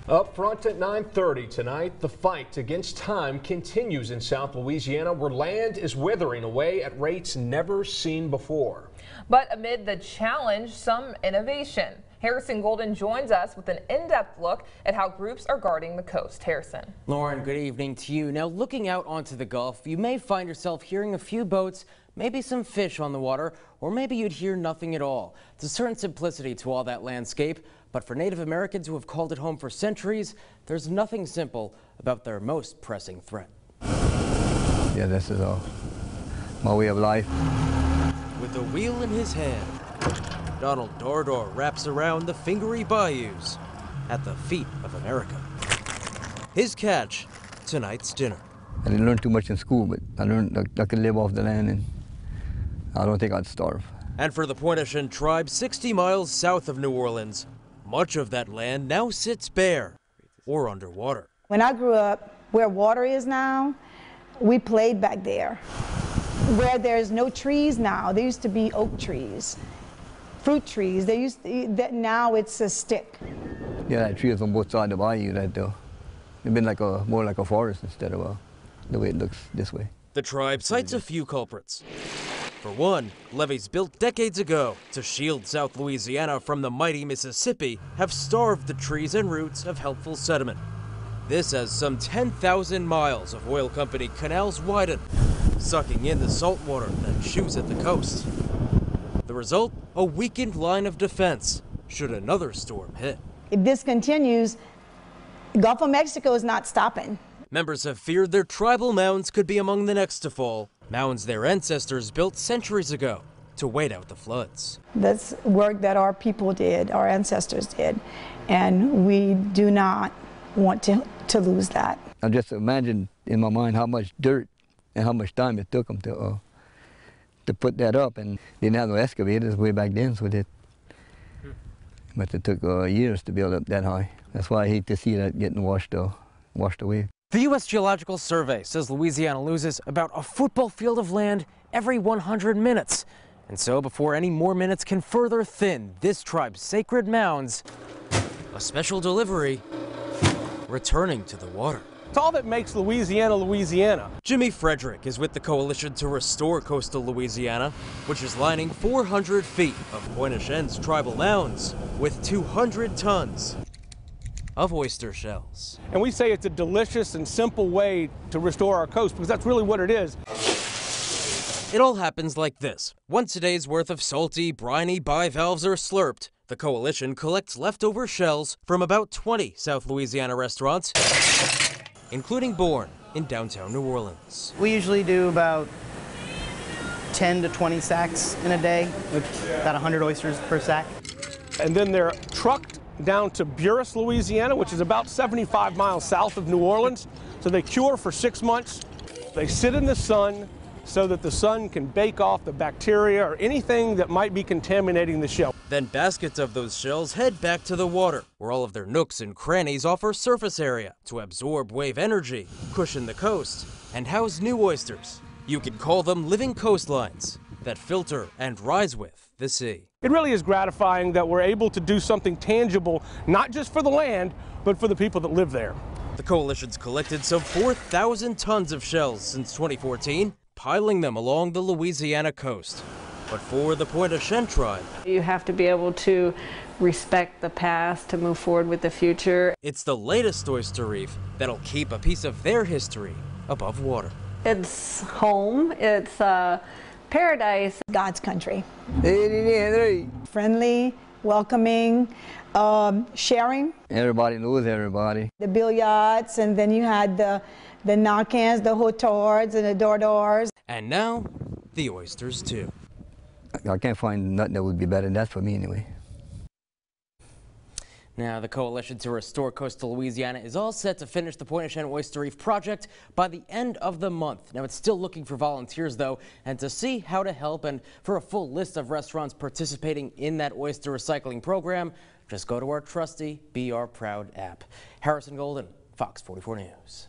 Up front at 9:30 tonight, the fight against time continues in South Louisiana, where land is withering away at rates never seen before. But amid the challenge, some innovation. Harrison Golden joins us with an in-depth look at how groups are guarding the coast. Harrison. Lauren, good evening to you. Now, looking out onto the Gulf, you may find yourself hearing a few boats, maybe some fish on the water, or maybe you'd hear nothing at all. There's a certain simplicity to all that landscape, but for Native Americans who have called it home for centuries, there's nothing simple about their most pressing threat. Yeah, this is my way of life. With a wheel in his hand, Donald Dordor wraps around the fingery bayous at the feet of America. His catch, tonight's dinner. I didn't learn too much in school, but I learned I could live off the land, and I don't think I'd starve. And for the Pointe-au-Chien tribe 60 miles south of New Orleans, much of that land now sits bare or underwater. When I grew up, where water is now, we played back there. Where there's no trees now, there used to be oak trees, fruit trees. They used to, now it's a stick. Yeah, that tree is on both sides of the bayou. It's been like more like a forest instead of the way it looks this way. The tribe cites a few culprits. For one, levees built decades ago to shield South Louisiana from the mighty Mississippi have starved the trees and roots of helpful sediment. This as some 10,000 miles of oil company canals widen, sucking in the salt water that chews at the coast. The result, a weakened line of defense should another storm hit. If this continues, Gulf of Mexico is not stopping. Members have feared their tribal mounds could be among the next to fall, mounds their ancestors built centuries ago to wait out the floods. That's work that our people did, our ancestors did, and we do not want to lose that. I just imagine in my mind how much dirt and how much time it took them to put that up, and they didn't have no excavators way back then, so but it took years to build up that high. That's why I hate to see that getting washed away. The U.S. Geological Survey says Louisiana loses about a football field of land every 100 minutes. And so before any more minutes can further thin this tribe's sacred mounds, a special delivery returning to the water. It's all that makes Louisiana, Louisiana. Jimmy Frederick is with the Coalition to Restore Coastal Louisiana, which is lining 400 feet of Pointe-au-Chien's tribal mounds with 200 tons of oyster shells. And we say it's a delicious and simple way to restore our coast, because that's really what it is. It all happens like this. Once a day's worth of salty, briny bivalves are slurped, the Coalition collects leftover shells from about 20 South Louisiana restaurants, including Bourne in downtown New Orleans. We usually do about 10 to 20 sacks in a day, about 100 oysters per sack. And then they're trucked down to Buras, Louisiana, which is about 75 miles south of New Orleans. So they cure for 6 months. They sit in the sun so that the sun can bake off the bacteria or anything that might be contaminating the shell. Then baskets of those shells head back to the water, where all of their nooks and crannies offer surface area to absorb wave energy, cushion the coast, and house new oysters. You could call them living coastlines that filter and rise with the sea. It really is gratifying that we're able to do something tangible, not just for the land, but for the people that live there. The Coalition's collected some 4,000 tons of shells since 2014, piling them along the Louisiana coast. But for the Pointe-au-Chien tribe, you have to be able to respect the past to move forward with the future. It's the latest oyster reef that'll keep a piece of their history above water. It's home, it's paradise. God's country. 83. Friendly, welcoming, sharing. Everybody knows everybody. The billiards, and then you had the knock-ins, the hotards, and the dordors. And now, the oysters too. I can't find nothing that would be better than that for me anyway. Now, the Coalition to Restore Coastal Louisiana is all set to finish the Pointe-au-Chien Oyster Reef project by the end of the month. Now, it's still looking for volunteers, though, and to see how to help and for a full list of restaurants participating in that oyster recycling program, just go to our trusty Be Our Proud app. Harrison Golden, Fox 44 News.